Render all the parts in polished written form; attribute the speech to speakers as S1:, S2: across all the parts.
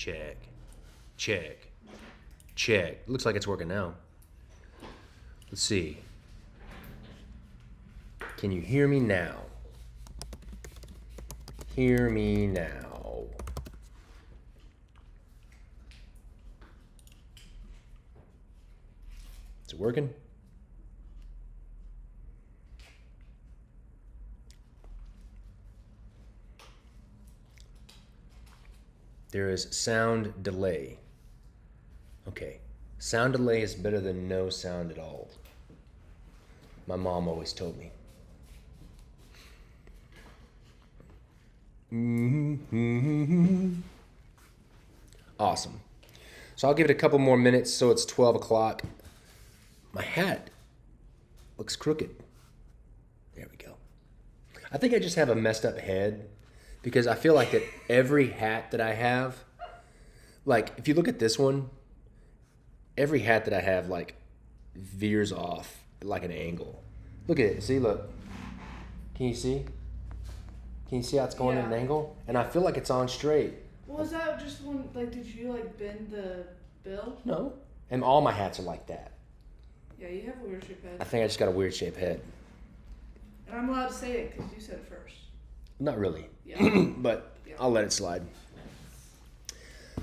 S1: Check. Check. Check. Looks like it's working now. Let's see. Can you hear me now? Hear me now. Is it working? There is sound delay. Okay. Sound delay is better than no sound at all. My mom always told me. Awesome. So I'll give it a couple more minutes so it's 12 o'clock. My hat looks crooked. There we go. I think I just have a messed up head because I feel like that every hat that I have, like if you look at this one, every hat that I have like veers off like an angle. Look at it. See, look. Can you see? Can you see how it's going at an angle? And I feel like it's on straight.
S2: Was that just one, like, did you, like, bend the bill?
S1: No. And all my hats are like that.
S2: Yeah, you have a weird shaped head.
S1: I think I just got a weird shaped head.
S2: And I'm allowed to say it because you said it first.
S1: Not really.
S2: Yeah.
S1: But I'll let it slide.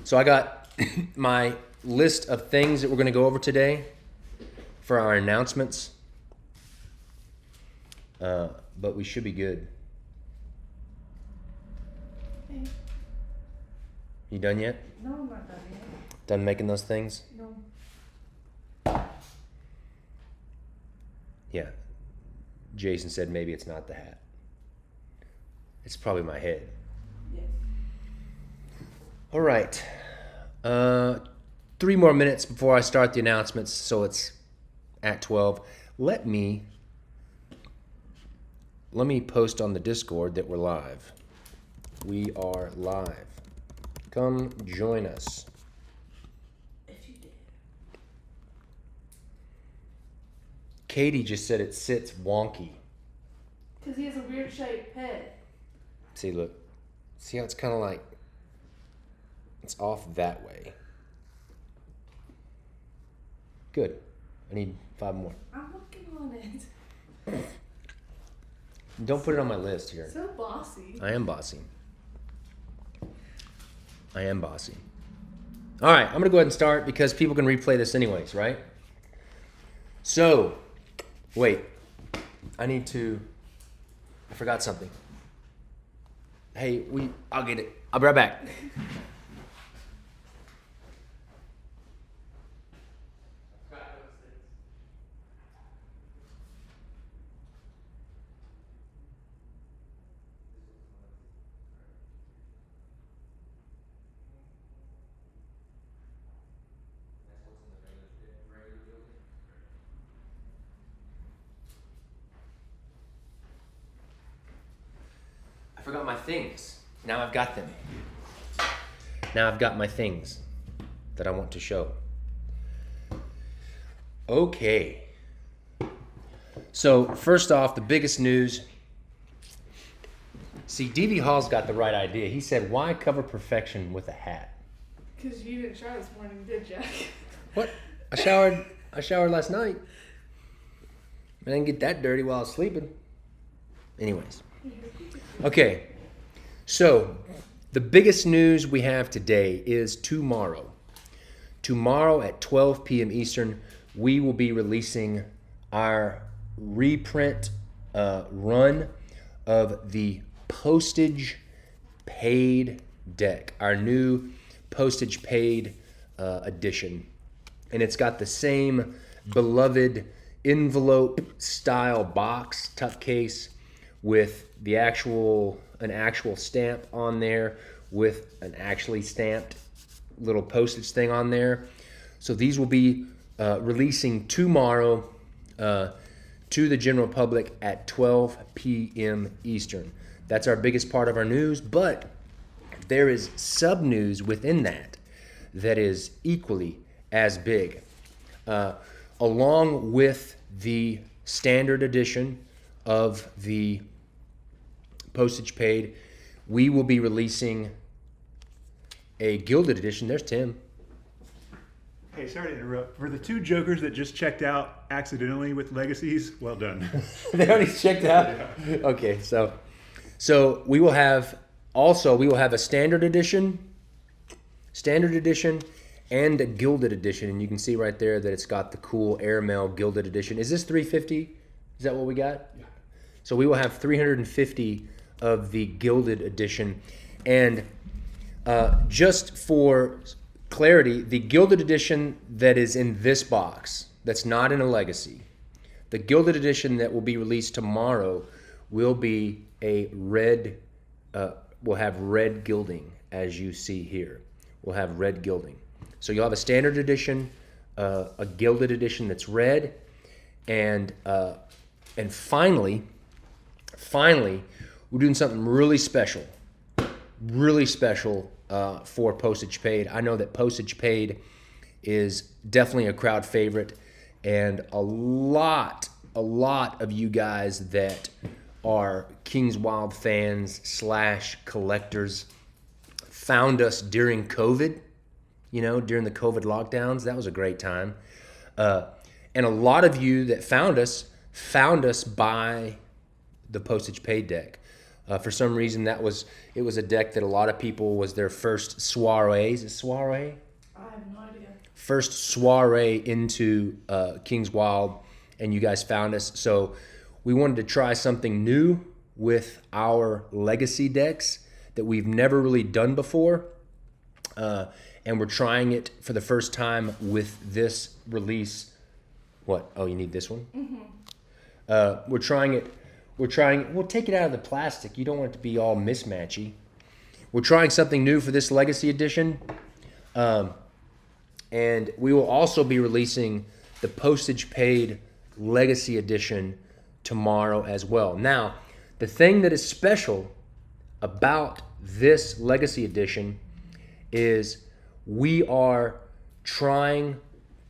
S1: So I got my list of things that we're going to go over today for our announcements. But we should be good.
S2: Hey.
S1: You done yet?
S2: No, I'm not done yet.
S1: Done making those things?
S2: No.
S1: Yeah. Jason said maybe it's not the hat. It's probably my head.
S2: Yes.
S1: All right. 3 more minutes before I start the announcements, so it's at 12. Let me post on the Discord that we're live. We are live. Come join us.
S2: If you did.
S1: Katie just said it sits wonky.
S2: Because he has a weird shaped head.
S1: See, look. See how it's kind of like, it's off that way. Good. I need 5 more.
S2: I'm working on it.
S1: Don't put it on my list here.
S2: So bossy.
S1: I am bossy. I am bossy. All right, I'm going to go ahead and start because people can replay this anyways, right? So, wait. I forgot something. Hey, I'll get it. I'll be right back. I forgot my things. Now I've got them. Now I've got my things that I want to show. Okay. So first off, the biggest news. See, DV Hall's got the right idea. He said, why cover perfection with a hat?
S2: Because you didn't shower this morning, did you?
S1: What? I showered last night. I didn't get that dirty while I was sleeping. Anyways. Okay. So, the biggest news we have today is tomorrow. Tomorrow at 12 p.m. Eastern, we will be releasing our reprint run of the postage paid deck, our new postage paid edition. And it's got the same beloved envelope style box tuck case with an actual stamp on there with an actually stamped little postage thing on there. So these will be releasing tomorrow to the general public at 12 p.m. Eastern. That's our biggest part of our news, but there is sub-news within that is equally as big. Along with the standard edition of the postage paid, we will be releasing a gilded edition. There's Tim.
S3: Hey, sorry to interrupt. For the 2 jokers that just checked out accidentally with legacies, well done.
S1: They already checked out. Yeah. Okay, so we will have a standard edition, and a gilded edition, and you can see right there that it's got the cool airmail gilded edition. Is this 350? Is that what we got? Yeah. So we will have 350 of the gilded edition, and just for clarity, the gilded edition that is in this box, that's not in a legacy, the gilded edition that will be released tomorrow will be a red, will have red gilding, as you see here. We'll have red gilding. So you'll have a standard edition, a gilded edition that's red, and finally, we're doing something really special for Postage Paid. I know that Postage Paid is definitely a crowd favorite, and a lot of you guys that are Kings Wild fans / collectors found us during COVID, during the COVID lockdowns. That was a great time. And a lot of you that found us by the Postage Paid deck. For some reason, it was a deck that a lot of people was their first soiree. Is it soiree?
S2: I have no idea.
S1: First soiree into Kings Wild, and you guys found us. So we wanted to try something new with our legacy decks that we've never really done before. And we're trying it for the first time with this release. What? Oh, you need this one? Mm-hmm. We're trying it. We'll take it out of the plastic. You don't want it to be all mismatchy. We're trying something new for this legacy edition. And we will also be releasing the Postage Paid Legacy Edition tomorrow as well. Now, the thing that is special about this Legacy Edition is we are trying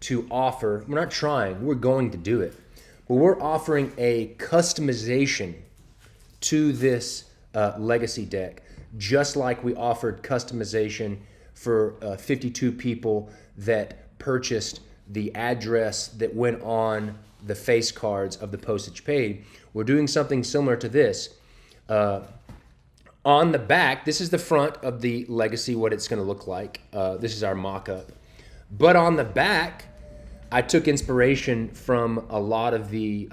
S1: to offer, we're not trying, we're going to do it, but we're offering a customization to this Legacy deck, just like we offered customization for 52 people that purchased the address that went on the face cards of the Postage Paid. We're doing something similar to this. On the back, this is the front of the Legacy, what it's going to look like. This is our mock-up. But on the back, I took inspiration from a lot of the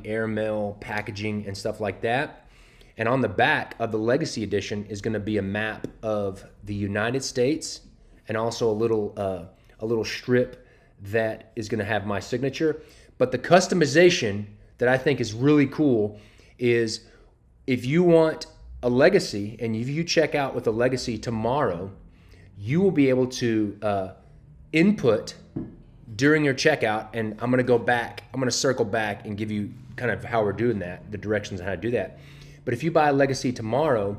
S1: airmail packaging and stuff like that. And on the back of the Legacy Edition is going to be a map of the United States and also a little strip that is going to have my signature. But the customization that I think is really cool is if you want a Legacy and if you check out with a Legacy tomorrow, you will be able to input during your checkout, and I'm going to circle back and give you kind of how we're doing that, the directions on how to do that. But if you buy a Legacy tomorrow,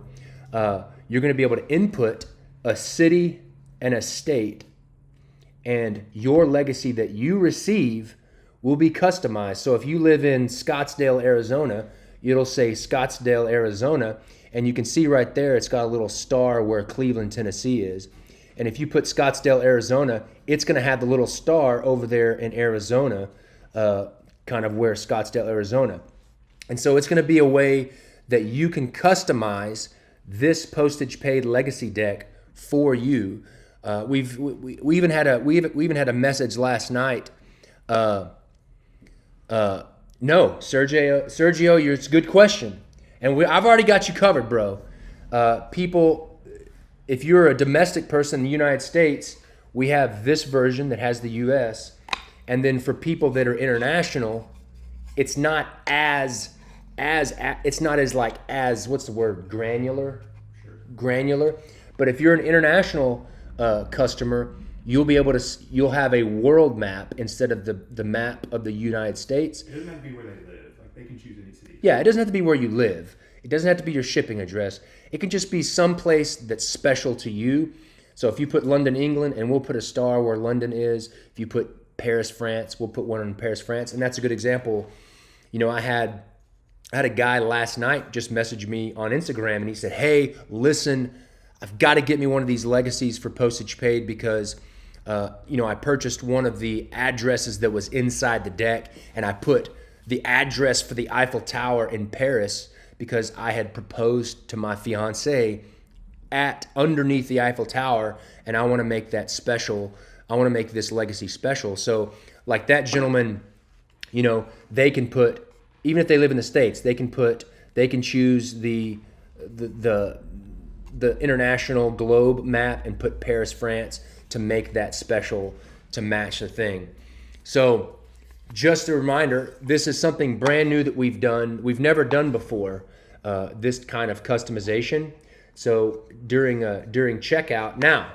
S1: you're going to be able to input a city and a state, and your Legacy that you receive will be customized. So if you live in Scottsdale, Arizona, it'll say Scottsdale, Arizona, and you can see right there it's got a little star where Cleveland, Tennessee is. And if you put Scottsdale, Arizona, it's going to have the little star over there in Arizona, kind of where Scottsdale, Arizona. And so it's going to be a way that you can customize this Postage Paid Legacy deck for you. We even had a message last night. No, Sergio, it's a good question, and I've already got you covered, bro. People. If you're a domestic person in the United States, we have this version that has the U.S. And then for people that are international, it's not as what's the word, granular? Sure. Granular. But if you're an international customer, you'll have a world map instead of the map of the United States.
S3: It doesn't have to be where they live. Like they can choose any city.
S1: Yeah, it doesn't have to be where you live. It doesn't have to be your shipping address. It can just be some place that's special to you. So if you put London, England, and we'll put a star where London is. If you put Paris, France, we'll put one in Paris, France. And that's a good example. I had a guy last night just message me on Instagram, and he said, "Hey, listen, I've got to get me one of these legacies for postage paid because, I purchased one of the addresses that was inside the deck, and I put the address for the Eiffel Tower in Paris because I had proposed to my fiance at underneath the Eiffel Tower, and I want to make that special. I want to make this legacy special. So, like that gentleman, they can put, even if they live in the States, they can choose the international globe map and put Paris, France to make that special to match the thing. So just a reminder, this is something brand new that we've done. We've never done before, this kind of customization. So during checkout, now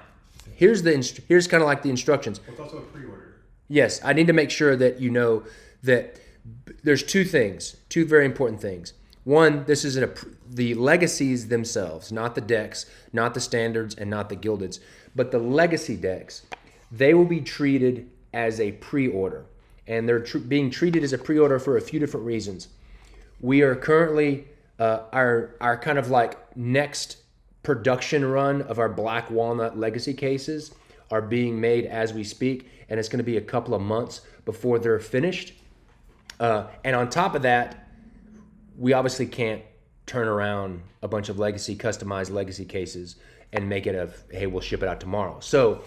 S1: here's kind of like the instructions.
S3: It's also a pre-order.
S1: Yes, I need to make sure that you know that there's two very important things. One, this is the legacies themselves, not the decks, not the standards, and not the gildeds, but the legacy decks. They will be treated as a pre-order, and they're being treated as a pre-order for a few different reasons. We are currently our kind of like next production run of our black walnut legacy cases are being made as we speak, and it's going to be a couple of months before they're finished. And on top of that, we obviously can't turn around a bunch of customized legacy cases and make it hey, we'll ship it out tomorrow. So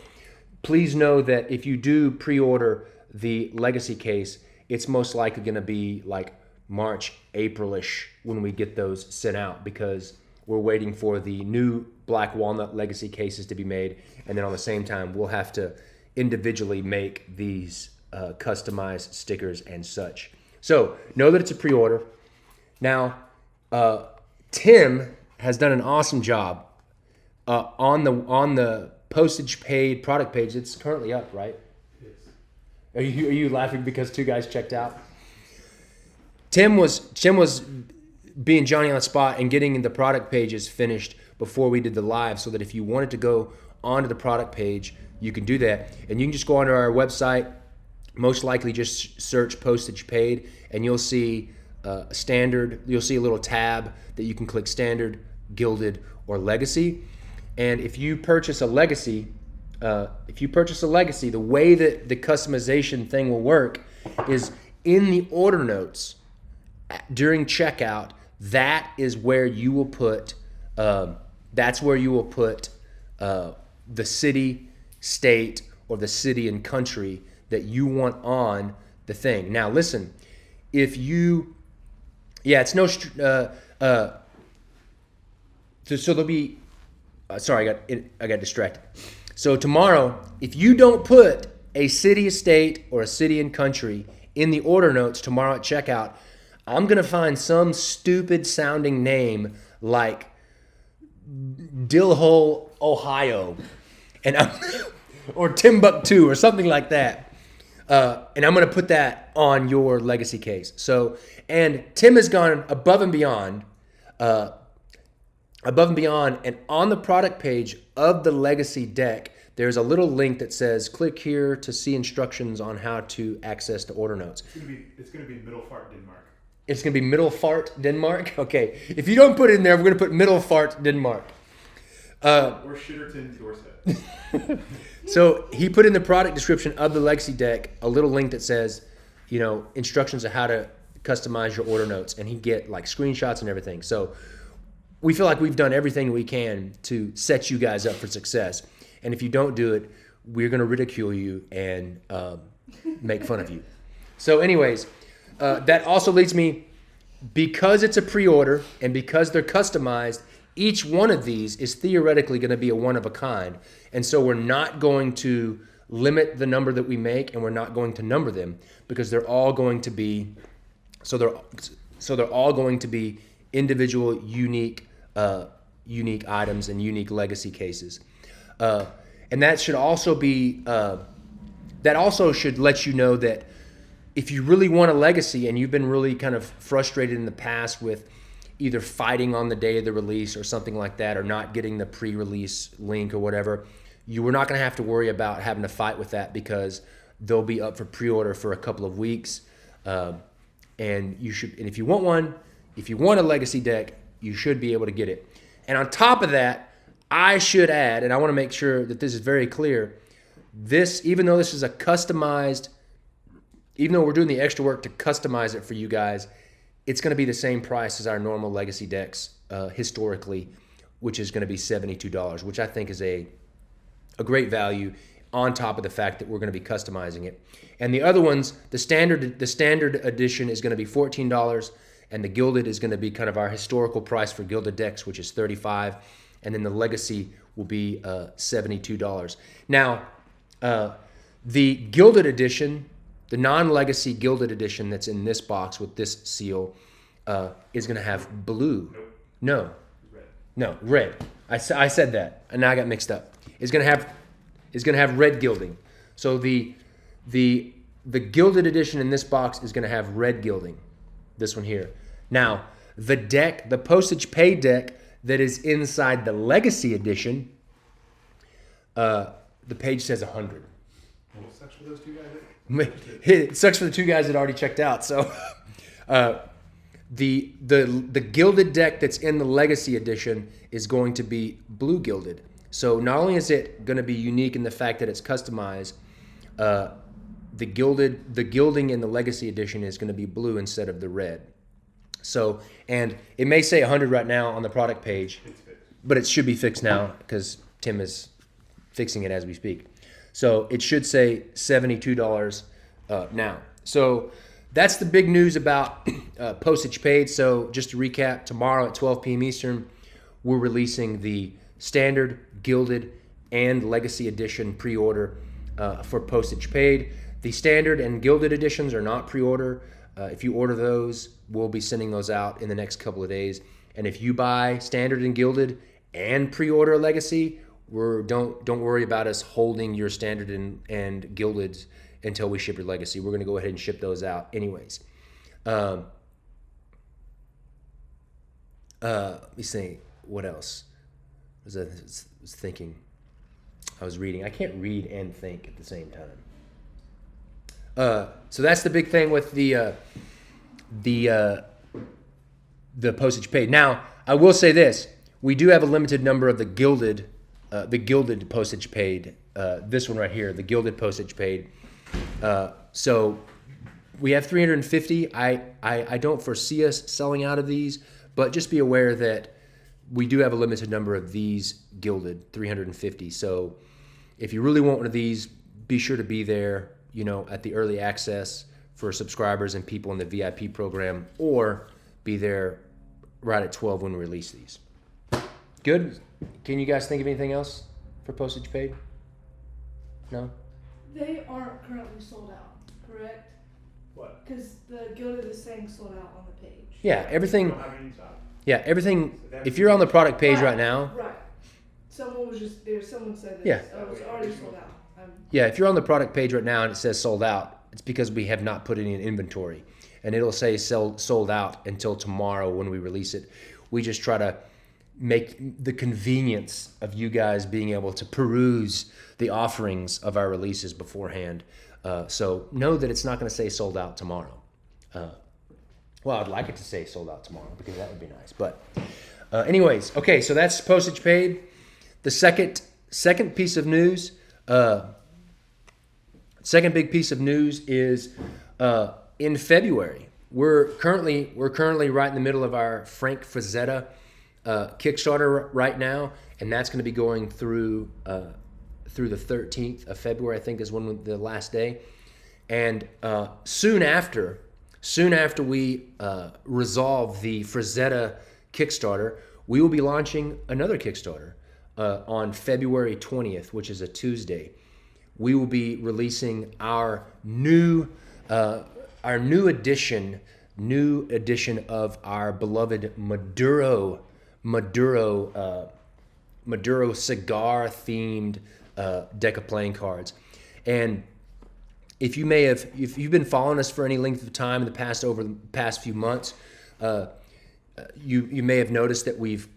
S1: please know that if you do pre-order the legacy case, it's most likely going to be like March, April-ish when we get those sent out, because we're waiting for the new black walnut legacy cases to be made. And then on the same time, we'll have to individually make these customized stickers and such. So know that it's a pre-order. Now, Tim has done an awesome job on the postage paid product page. It's currently up, right?
S3: Yes.
S1: Are you laughing because two guys checked out? Tim was being Johnny on the spot and getting the product pages finished before we did the live, so that if you wanted to go onto the product page, you can do that. And you can just go onto our website, most likely just search postage paid, and you'll see standard. You'll see a little tab that you can click standard, gilded, or legacy. And if you purchase a legacy, the way that the customization thing will work is in the order notes during checkout. That is where you will put. That's where you will put the city, state, or the city and country that you want on the thing. Now, listen. If you, it's no. So there'll be. Sorry, I got distracted. So tomorrow, if you don't put a city, state, or a city and country in the order notes tomorrow at checkout, I'm gonna find some stupid sounding name like Dillhole, Ohio, or Timbuktu or something like that. And I'm going to put that on your legacy case. So, and Tim has gone above and beyond, and on the product page of the legacy deck, there's a little link that says, click here to see instructions on how to access the order notes.
S3: It's going to be Middelfart, Denmark.
S1: It's going to be Middelfart, Denmark? Okay. If you don't put it in there, we're going to put Middelfart, Denmark.
S3: Or Shitterton, Dorset.
S1: So he put in the product description of the legacy deck a little link that says, instructions on how to customize your order notes, and he get like screenshots and everything. So we feel like we've done everything we can to set you guys up for success. And if you don't do it, we're going to ridicule you and make fun of you. So anyways, that also leads me, because it's a pre-order and because they're customized, each one of these is theoretically going to be a one of a kind. And so we're not going to limit the number that we make, and we're not going to number them, because they're all going to be individual, unique items and unique legacy cases. And that should also be that also should let you know that if you really want a legacy and you've been really kind of frustrated in the past with either fighting on the day of the release or something like that, or not getting the pre-release link or whatever, you were not going to have to worry about having to fight with that, because they'll be up for pre-order for a couple of weeks. And if you want a legacy deck, you should be able to get it. And on top of that, I should add, and I want to make sure that this is very clear, this, even though this is a customized, even though we're doing the extra work to customize it for you guys, it's going to be the same price as our normal Legacy decks historically, which is going to be $72, which I think is a great value on top of the fact that we're going to be customizing it. And the other ones, the standard edition is going to be $14, and the gilded is going to be kind of our historical price for gilded decks, which is $35, and then the Legacy will be $72. Now, the gilded edition, the non-Legacy gilded edition that's in this box with this seal is going to have blue. No. No, red. I said that, and now I got mixed up. It's going to have red gilding. So the gilded edition in this box is going to have red gilding. This one here. Now, the postage paid deck that is inside the Legacy edition, the page says 100.
S3: Well, it sucks for those two guys.
S1: It sucks for the two guys that already checked out. So, the gilded deck that's in the Legacy edition is going to be blue gilded. So not only is it going to be unique in the fact that it's customized, the gilding in the Legacy edition is going to be blue instead of the red. So, and it may say 100 right now on the product page, but it should be fixed now because Tim is fixing it as we speak. So it should say $72 now. So that's the big news about postage paid. So just to recap, tomorrow at 12 p.m. Eastern, we're releasing the standard, gilded, and Legacy edition pre-order for postage paid. The standard and gilded editions are not pre-order. If you order those, we'll be sending those out in the next couple of days. And if you buy standard and gilded and pre-order Legacy, don't worry about us holding your standard and gilded until we ship your Legacy. We're going to go ahead and ship those out anyways. Let me see what else. I was thinking. I was reading. I can't read and think at the same time. So that's the big thing with the postage paid. Now, I will say this: we do have a limited number of the gilded postage paid. This one right here, the gilded postage paid. So we have 350. I don't foresee us selling out of these, but just be aware that we do have a limited number of these gilded, 350. So if you really want one of these, be sure to be there, at the early access for subscribers and people in the VIP program, or be there right at 12 when we release these. Good? Can you guys think of anything else for postage paid? No?
S2: They aren't currently sold out, correct?
S3: What?
S2: Because the gilded is saying sold out on the page.
S1: Yeah, everything.
S3: Don't have any stock.
S1: Yeah, everything. If you're on the product page right now.
S2: Right. Someone was just there. Someone said that
S1: Yeah.
S2: it was already sold out.
S1: Yeah, if you're on the product page right now and it says sold out, it's because we have not put any in inventory. And it'll say sold out until tomorrow when we release it. We just try to make the convenience of you guys being able to peruse the offerings of our releases beforehand. So know that it's not going to say sold out tomorrow. Well, I'd like it to say sold out tomorrow because that would be nice. But anyways, okay, so that's postage paid. The second piece of news, second big piece of news is in February. We're currently right in the middle of our Frank Frazetta Kickstarter right now, and that's going to be going through the 13th of February. I think is when the last day. And soon after we resolve the Frazetta Kickstarter, we will be launching another Kickstarter on February 20th, which is a Tuesday. We will be releasing our new edition of our beloved Maduro cigar themed deck of playing cards. And if you've been following us for any length of time over the past few months, you may have noticed that we've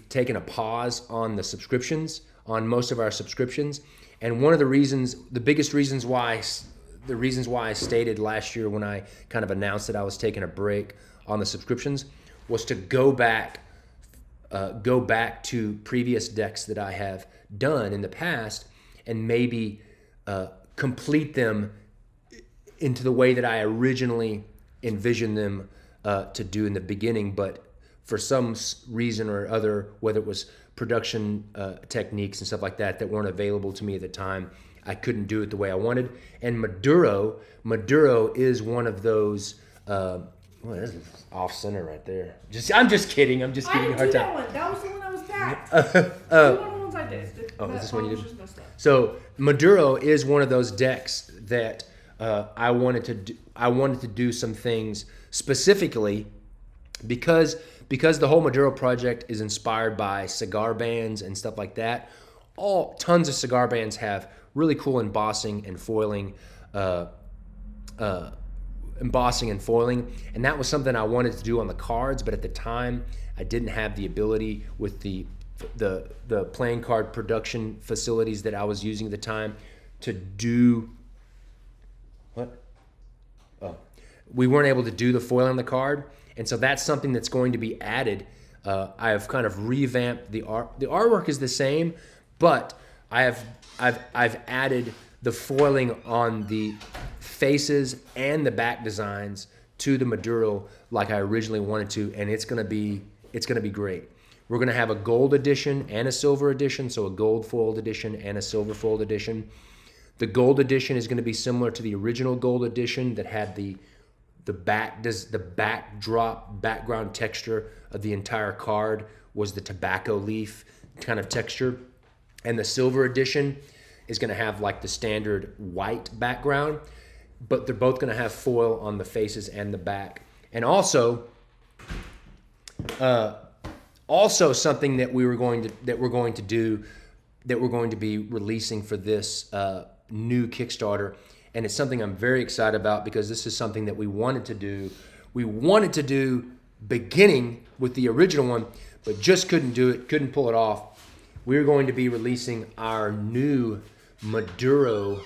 S1: taken a pause on the subscriptions, on most of our subscriptions. And one of the biggest reasons why I stated last year when I kind of announced that I was taking a break on the subscriptions was to go back go back to previous decks that I have done in the past and maybe complete them into the way that I originally envisioned them to do in the beginning, but for some reason or other, whether it was production techniques and stuff like that that weren't available to me at the time, I couldn't do it the way I wanted. And Maduro is one of those. Well, this is off center right there. I'm just kidding. I'm just
S2: I
S1: giving you
S2: didn't
S1: a
S2: do
S1: hard
S2: that
S1: time.
S2: one. That was the one I was back. One of the ones I did.
S1: Oh, is this one you
S2: was
S1: did?
S2: just messed up.
S1: So Maduro is one of those decks that I wanted to do. I wanted to do some things specifically because the whole Maduro project is inspired by cigar bands and stuff like that. Tons of cigar bands have really cool embossing and foiling, and that was something I wanted to do on the cards, but at the time I didn't have the ability with the playing card production facilities that I was using at the time to do what? Oh, we weren't able to do the foil on the card, and so that's something that's going to be added. I have kind of revamped the art. The artwork is the same, but I've added the foiling on the faces and the back designs to the Maduro like I originally wanted to, and it's gonna be great. We're gonna have a gold edition and a silver edition, so a gold foiled edition and a silver foiled edition. The gold edition is gonna be similar to the original gold edition that had the backdrop background texture of the entire card was the tobacco leaf kind of texture, and the silver edition is going to have like the standard white background, but they're both going to have foil on the faces and the back. And also something that we're going to be releasing for this new Kickstarter, and it's something I'm very excited about because this is something that we wanted to do. We wanted to do beginning with the original one, but just couldn't do it, couldn't pull it off. We're going to be releasing our new Maduro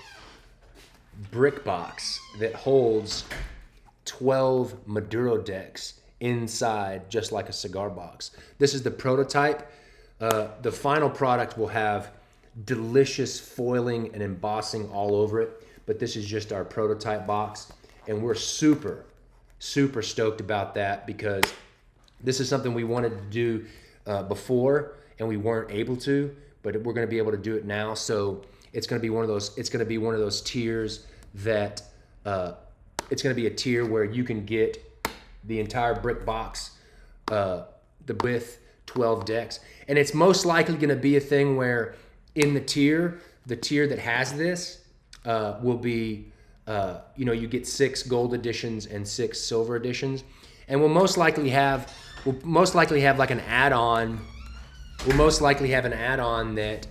S1: brick box that holds 12 Maduro decks inside, just like a cigar box. This is the prototype. The final product will have delicious foiling and embossing all over it, but this is just our prototype box, and we're super stoked about that because this is something we wanted to do before and we weren't able to, but we're going to be able to do it now. So it's going to be one of those tiers that it's going to be a tier where you can get the entire brick box with 12 decks, and it's most likely going to be a thing where in the tier that has this will be you get 6 gold editions and 6 silver editions, and we'll most likely have like an add-on. We'll most likely have an add-on that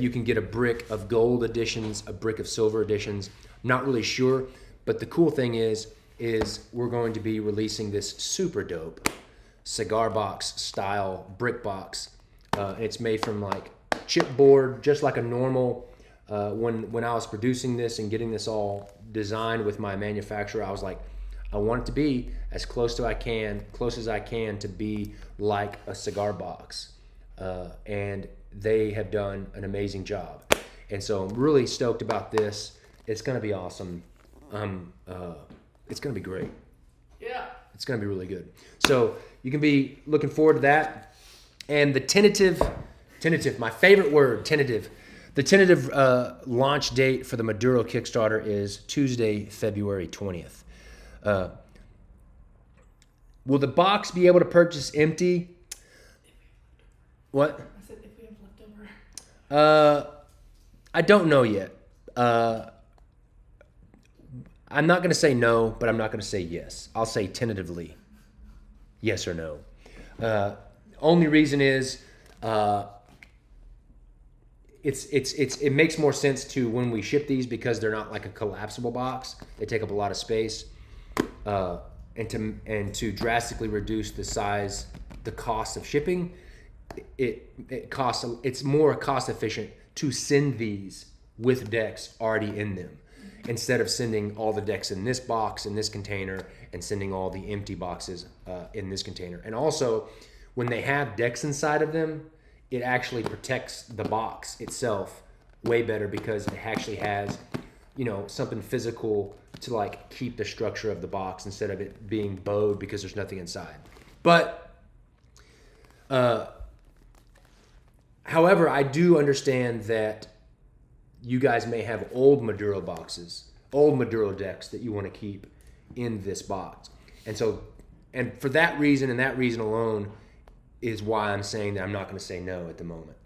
S1: you can get a brick of gold editions, a brick of silver editions. Not really sure, but the cool thing is we're going to be releasing this super dope cigar box style brick box. It's made from like chipboard, just like a normal. When I was producing this and getting this all designed with my manufacturer, I was like, I want it to be as close as I can to be like a cigar box. And they have done an amazing job. And so I'm really stoked about this. It's going to be awesome. It's going to be great.
S2: Yeah.
S1: It's going to be really good. So you can be looking forward to that. And the tentative, my favorite word, tentative. The tentative launch date for the Maduro Kickstarter is Tuesday, February 20th. Will the box be able to purchase empty? What?
S2: I said if we have leftover.
S1: I don't know yet. I'm not going to say no, but I'm not going to say yes. I'll say tentatively yes or no. Only reason is it makes more sense to when we ship these because they're not like a collapsible box. They take up a lot of space, and to drastically reduce the cost of shipping. It's more cost efficient to send these with decks already in them instead of sending all the decks in this box, in this container, and sending all the empty boxes in this container. And also, when they have decks inside of them, it actually protects the box itself way better because it actually has, something physical to like keep the structure of the box instead of it being bowed because there's nothing inside. But, however, I do understand that you guys may have old Maduro boxes, old Maduro decks that you want to keep in this box. And for that reason and that reason alone is why I'm saying that I'm not going to say no at the moment.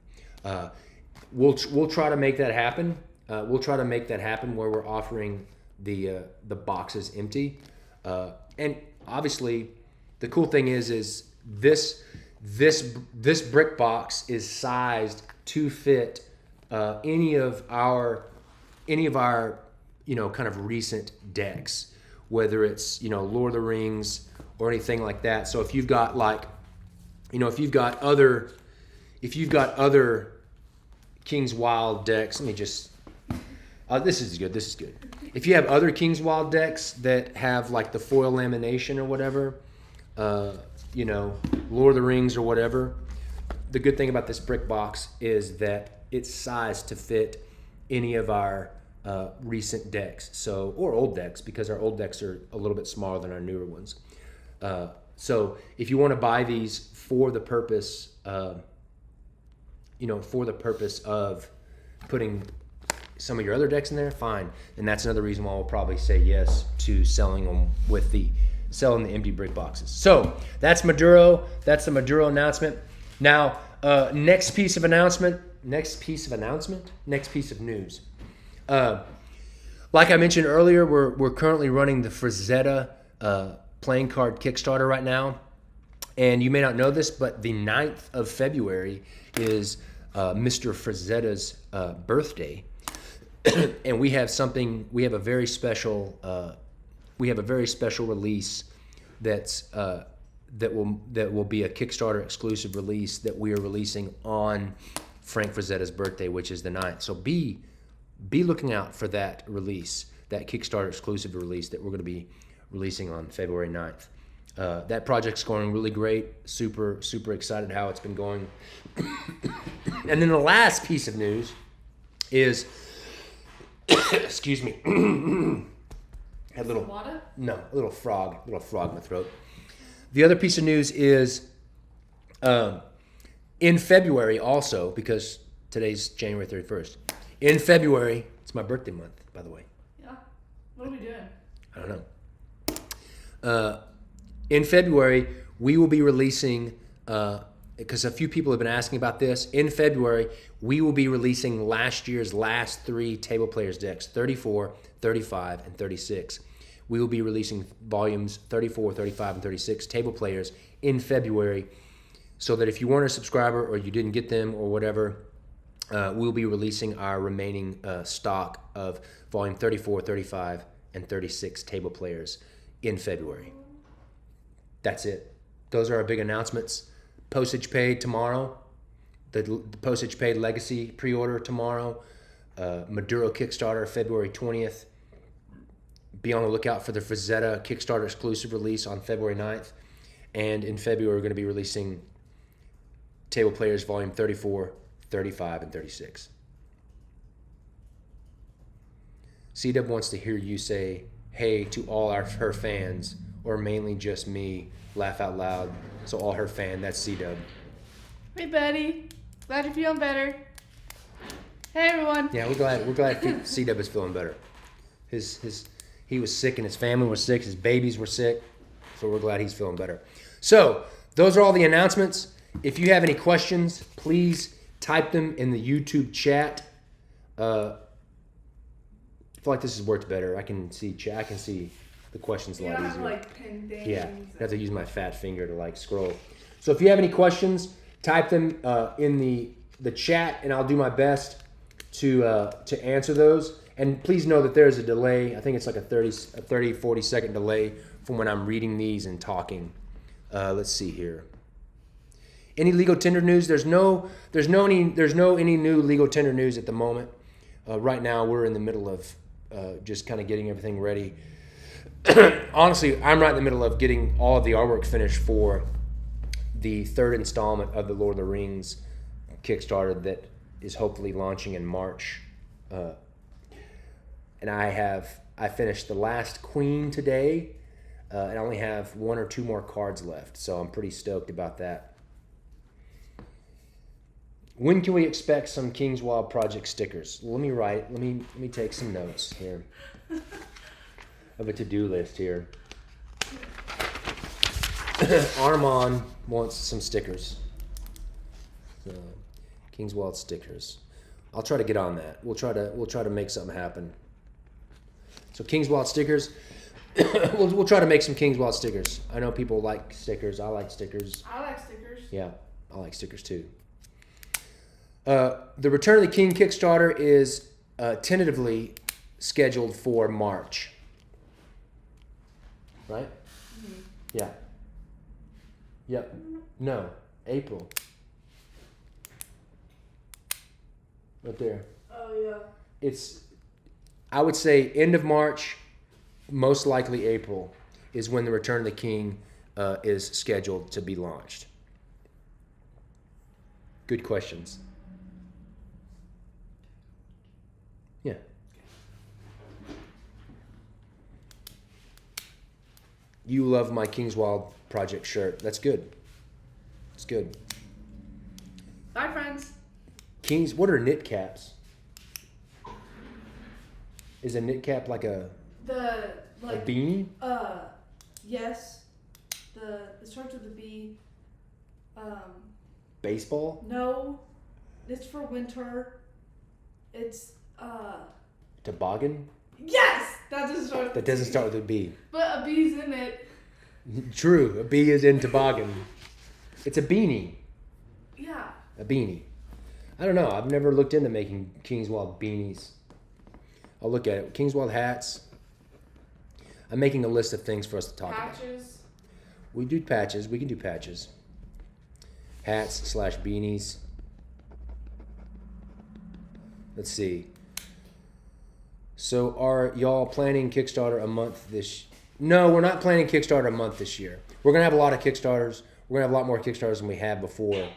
S1: We'll try to make that happen. We'll try to make that happen where we're offering the boxes empty. And obviously, the cool thing is this brick box is sized to fit any of our kind of recent decks, whether it's Lord of the Rings or anything like that. So if you've got other King's Wild decks, let me just this is good. If you have other King's Wild decks that have like the foil lamination or whatever, Lord of the Rings or whatever, the good thing about this brick box is that it's sized to fit any of our recent decks, or old decks, because our old decks are a little bit smaller than our newer ones. So if you want to buy these for the purpose, of putting some of your other decks in there, fine. And that's another reason why we'll probably say yes to selling them selling the empty brick boxes. So that's Maduro. That's the Maduro announcement. Now, next piece of news. Like I mentioned earlier, we're currently running the Fretta playing card Kickstarter right now. And you may not know this, but the 9th of February is Mr. Fretta's birthday. And we have a very special release that will be a Kickstarter exclusive release that we are releasing on Frank Fretta's birthday, which is the 9th. So be looking out for that release, that Kickstarter exclusive release that we're going to be releasing on February 9th. That project's going really great. Super, super excited how it's been going. And then the last piece of news is, excuse me, had a little frog in my throat. The other piece of news is in February also, because today's January 31st. In February, it's my birthday month, by the way.
S2: Yeah. What are we doing?
S1: I don't know. In February, we will be releasing, because a few people have been asking about this, in February, we will be releasing last year's last 3 Table Players decks, 34, 35, and 36. We will be releasing volumes 34, 35, and 36 Table Players in February, so that if you weren't a subscriber or you didn't get them or whatever, we'll be releasing our remaining stock of volume 34, 35, and 36 Table Players in February. That's it. Those are our big announcements. Postage paid tomorrow. The postage paid Legacy pre-order tomorrow. Maduro Kickstarter February 20th. Be on the lookout for the Fretta Kickstarter exclusive release on February 9th. And in February, we're going to be releasing Table Players Volume 34, 35, and 36. C-Dub wants to hear you say, hey, to all her fans, or mainly just me, laugh out loud. So all her fan, that's C-Dub.
S2: Hey, buddy. Glad you're feeling better. Hey, everyone.
S1: Yeah, we're glad C-Dub is feeling better. He was sick and his family was sick. His babies were sick. So we're glad he's feeling better. So those are all the announcements. If you have any questions, please type them in the YouTube chat. I feel like this has worked better. I can see the questions a lot easier.
S2: You don't have to pin things.
S1: Yeah, I have to use my fat finger to scroll. So if you have any questions, type them in the chat, and I'll do my best to answer those. And please know that there's a delay. I think it's like a 40 second delay from when I'm reading these and talking. Let's see here. Any legal tender news? There's no any new legal tender news at the moment. Right now, we're in the middle of just kind of getting everything ready. Honestly, I'm right in the middle of getting all of the artwork finished for the third installment of the Lord of the Rings Kickstarter that is hopefully launching in March. And I finished the last queen today, and I only have 1 or 2 more cards left, so I'm pretty stoked about that. When can we expect some King's Wild Project stickers? Let me take some notes here of a to-do list here. Armand wants some stickers. So, King's Wild stickers. I'll try to get on that. We'll try to make something happen. So King's Wild stickers. we'll try to make some King's Wild stickers. I know people like stickers. I like stickers.
S2: I like stickers.
S1: Yeah, I like stickers too. The Return of the King Kickstarter is tentatively scheduled for March. Right? Mm-hmm. Yeah. Yep. No, April. Right there.
S2: Oh, yeah.
S1: It's, I would say end of March, most likely April, is when the Return of the King is scheduled to be launched. Good questions. Yeah. You love my King's Wild Project shirt. That's good. It's good.
S2: Bye, friends.
S1: Kings, what are knit caps? Is a knit cap like a beanie?
S2: Yes. It starts with a B.
S1: Baseball?
S2: No. It's for winter. It's
S1: Toboggan?
S2: Yes! That doesn't start with
S1: That doesn't start with a B.
S2: But a B's in it.
S1: True, a B is in toboggan. It's a beanie.
S2: Yeah.
S1: A beanie. I don't know. I've never looked into making King's Wild beanies. I'll look at it. King's Wild hats. I'm making a list of things for us to talk about.
S2: Patches.
S1: We do patches. We can do patches. Hats / beanies. Let's see. So are y'all planning Kickstarter a month this? No, we're not planning Kickstarter a month this year. We're gonna have a lot of Kickstarters. We're gonna have a lot more Kickstarters than we have before,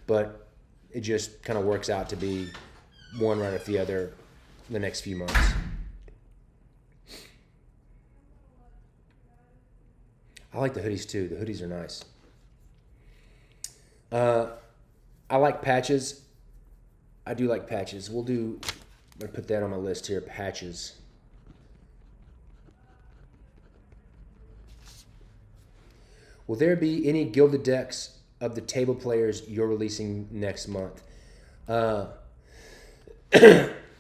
S1: but it just kind of works out to be one right after the other the next few months. I like the hoodies too. The hoodies are nice. I like patches. I do like patches. I'm gonna put that on my list here. Patches. Will there be any gilded decks of the table players you're releasing next month? I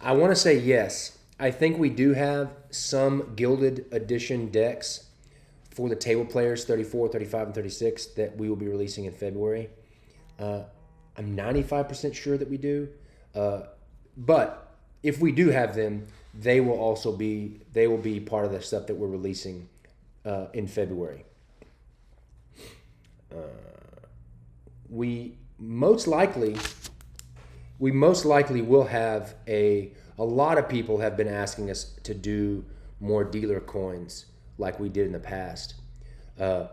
S1: want to say yes. I think we do have some gilded edition decks for the table players, 34, 35, and 36, that we will be releasing in February. I'm 95% sure that we do. But if we do have them, they will be part of the stuff that we're releasing in February. We most likely will have a lot of people have been asking us to do more dealer coins like we did in the past. And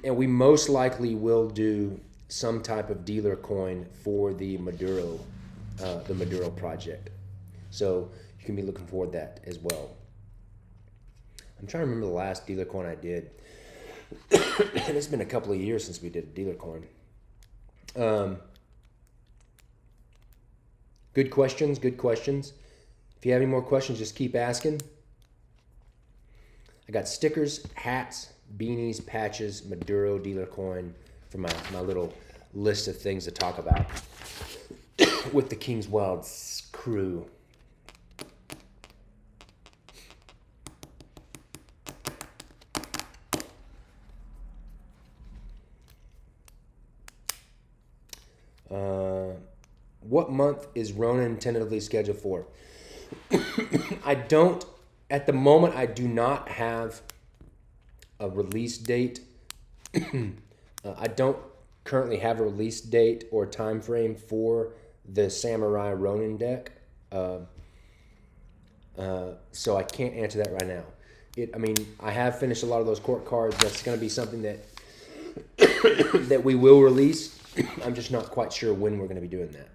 S1: we most likely will do some type of dealer coin for the Maduro project. So you can be looking forward to that as well. I'm trying to remember the last dealer coin I did. And it's been a couple of years since we did a dealer coin. Good questions. If you have any more questions, just keep asking. I got stickers, hats, beanies, patches, Maduro, dealer coin for my little list of things to talk about with the King's Wild crew. What month is Ronin tentatively scheduled for? At the moment, I do not have a release date. I don't currently have a release date or time frame for the Samurai Ronin deck. So I can't answer that right now. I have finished a lot of those court cards. That's going to be something that that we will release. I'm just not quite sure when we're going to be doing that.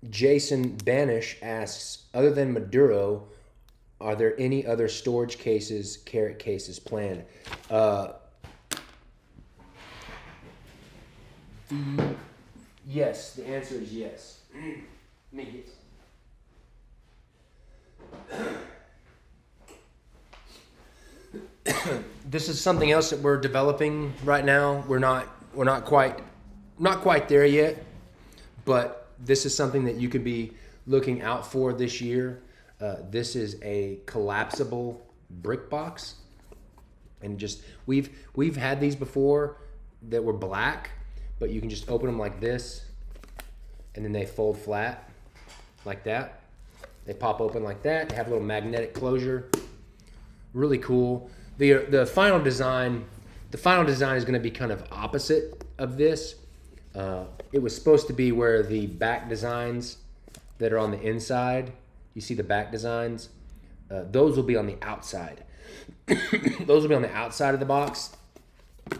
S1: Jason Banish asks, other than Maduro, are there any other storage cases, carrot cases planned? Yes, the answer is yes. Let me get some. This is something else that we're developing right now. We're not quite there yet, but this is something that you could be looking out for this year. This is a collapsible brick box, and just we've had these before that were black, but you can just open them like this, and then they fold flat like that. They pop open like that. They have a little magnetic closure. Really cool. The final design is going to be kind of opposite of this. It was supposed to be where the back designs that are on the inside, you see the back designs, those will be on the outside. Those will be on the outside of the box,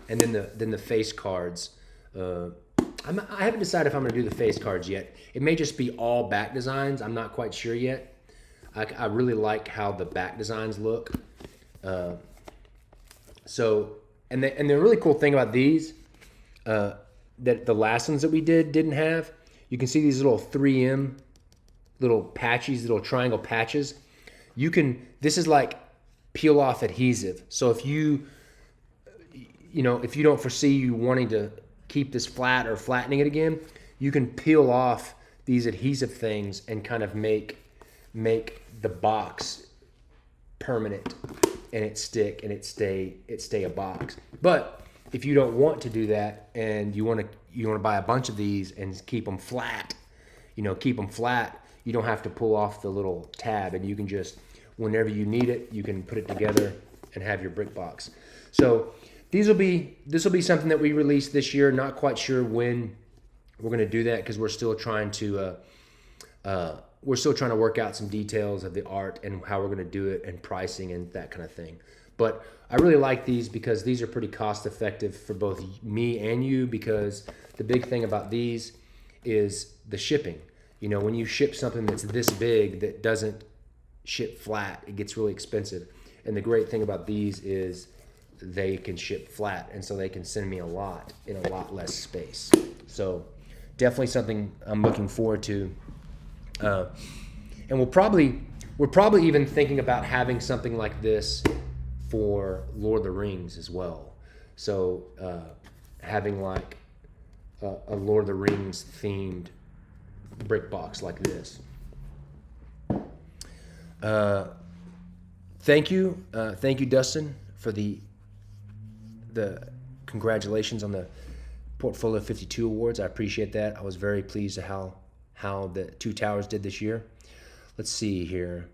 S1: and then the face cards. I haven't decided if I'm going to do the face cards yet. It may just be all back designs. I'm not quite sure yet. I really like how the back designs look. So the really cool thing about these, that the last ones that we didn't have, you can see these little 3M little patches, little triangle patches. This is like peel off adhesive. So if you don't foresee you wanting to keep this flat or flattening it again, you can peel off these adhesive things and kind of make the box permanent, and it stick and it stay a box. But if you don't want to do that and you want to buy a bunch of these and keep them flat, you don't have to pull off the little tab, and you can just, whenever you need it, you can put it together and have your brick box. So this will be something that we release this year. Not quite sure when we're going to do that, because we're still trying to work out some details of the art and how we're going to do it and pricing and that kind of thing. But I really like these because these are pretty cost effective for both me and you, because the big thing about these is the shipping. When you ship something that's this big that doesn't ship flat, it gets really expensive. And the great thing about these is they can ship flat, and so they can send me a lot in a lot less space. So definitely something I'm looking forward to. And we're probably even thinking about having something like this for Lord of the Rings as well. So having like a Lord of the Rings themed brick box like this. Thank you, Dustin, for the congratulations on the Portfolio 52 awards. I appreciate that. I was very pleased at how the Two Towers did this year. Let's see here.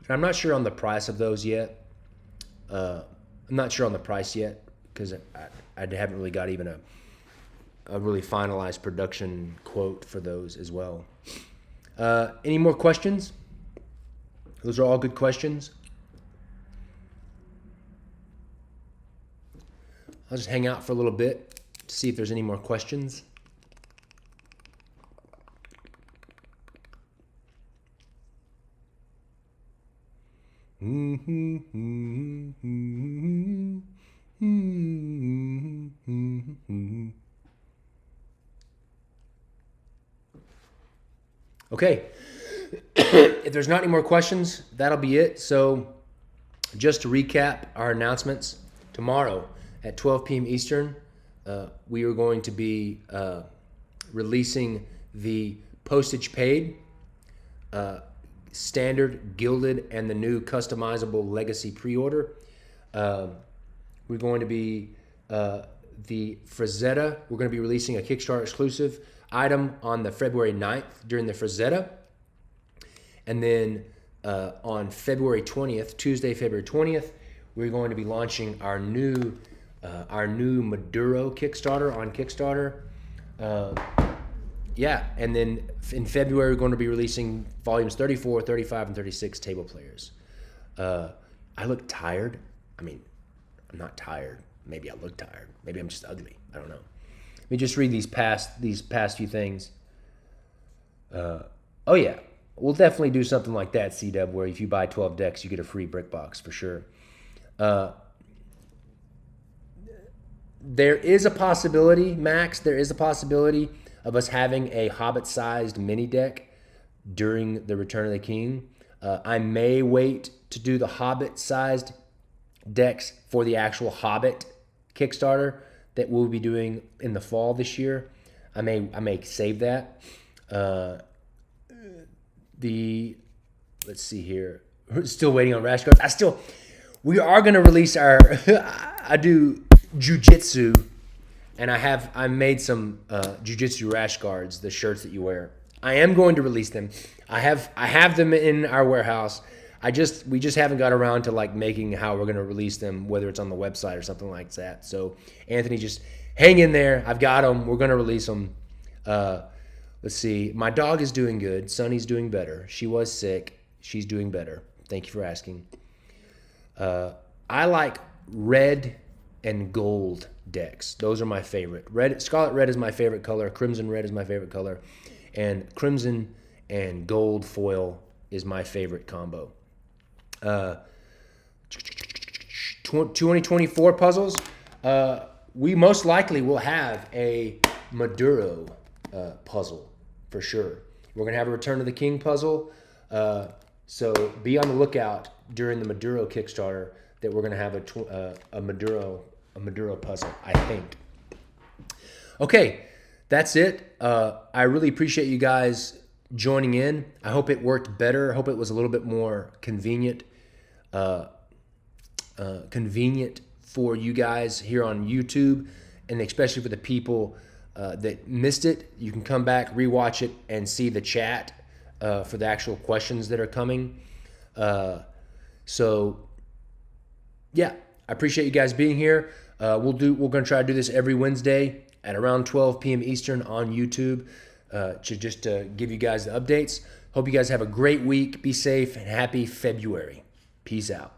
S1: I'm not sure on the price of those yet. I'm not sure on the price yet, because I haven't really got even a really finalized production quote for those as well. Any more questions? Those are all good questions. I'll just hang out for a little bit to see if there's any more questions. Okay. If there's not any more questions, that'll be it. So just to recap our announcements, tomorrow at 12 p.m. Eastern, we are going to be releasing the postage paid, standard, gilded, and the new customizable legacy pre-order. We're going to be the Fretta. We're going to be releasing a Kickstarter exclusive item on the February 9th during the Fretta. And then on February 20th, Tuesday, February 20th, we're going to be launching our new Maduro Kickstarter on Kickstarter. Yeah, and then in February we're going to be releasing volumes 34, 35, and 36 table players. I look tired. I mean, I'm not tired. Maybe I look tired. Maybe I'm just ugly. I don't know. Let me just read these past few things. Oh yeah, we'll definitely do something like that, C-Dub, where if you buy 12 decks, you get a free brick box for sure. There is a possibility, Max, there is a possibility of us having a Hobbit-sized mini deck during the Return of the King. I may wait to do the Hobbit-sized decks for the actual Hobbit Kickstarter that we'll be doing in the fall this year. I may save that. Let's see here. We're still waiting on rash cards. We are going to release our, I do jujitsu, and I made some jujitsu rash guards, the shirts that you wear. I am going to release them. I have them in our warehouse. We just haven't got around to like making how we're going to release them, whether it's on the website or something like that. So Anthony, just hang in there. I've got them. We're going to release them. Let's see. My dog is doing good. Sunny's doing better. She was sick. She's doing better. Thank you for asking. I like red and gold decks. Those are my favorite. Scarlet red is my favorite color. Crimson red is my favorite color. And crimson and gold foil is my favorite combo. 2024 puzzles. We most likely will have a Maduro puzzle for sure. We're going to have a Return of the King puzzle. So be on the lookout during the Maduro Kickstarter that we're going to have a Maduro puzzle, I think. Okay, that's it. I really appreciate you guys joining in. I hope it worked better. I hope it was a little bit more convenient for you guys here on YouTube, and especially for the people that missed it. You can come back, rewatch it, and see the chat for the actual questions that are coming. So yeah, I appreciate you guys being here. We're going to try to do this every Wednesday at around 12 p.m. Eastern on YouTube to give you guys the updates. Hope you guys have a great week. Be safe and happy February. Peace out.